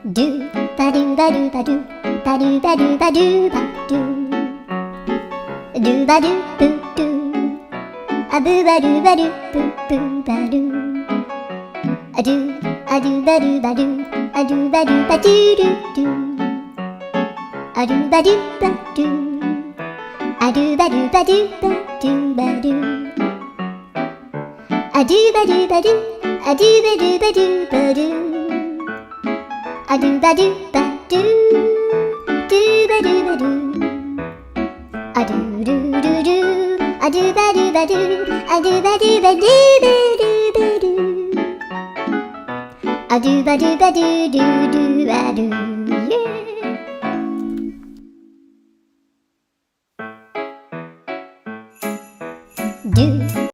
ドゥバドゥバドゥバドゥバドゥバドゥバドゥバドゥドゥバドゥブドゥアブバドゥバドゥブブバドゥアドゥアドゥバドゥバドゥアドゥバドゥバドゥドゥドゥアドゥバドゥバドゥアドゥバドゥバドゥバドゥバドゥアドゥバドゥバドゥアドゥバドゥバドゥバドゥアドゥバドゥバドゥドゥバドゥバドゥアドゥルルルアドゥバドゥバドゥアドゥバドゥバドゥバドゥバドゥアドゥバドゥバドゥドゥドゥバドゥ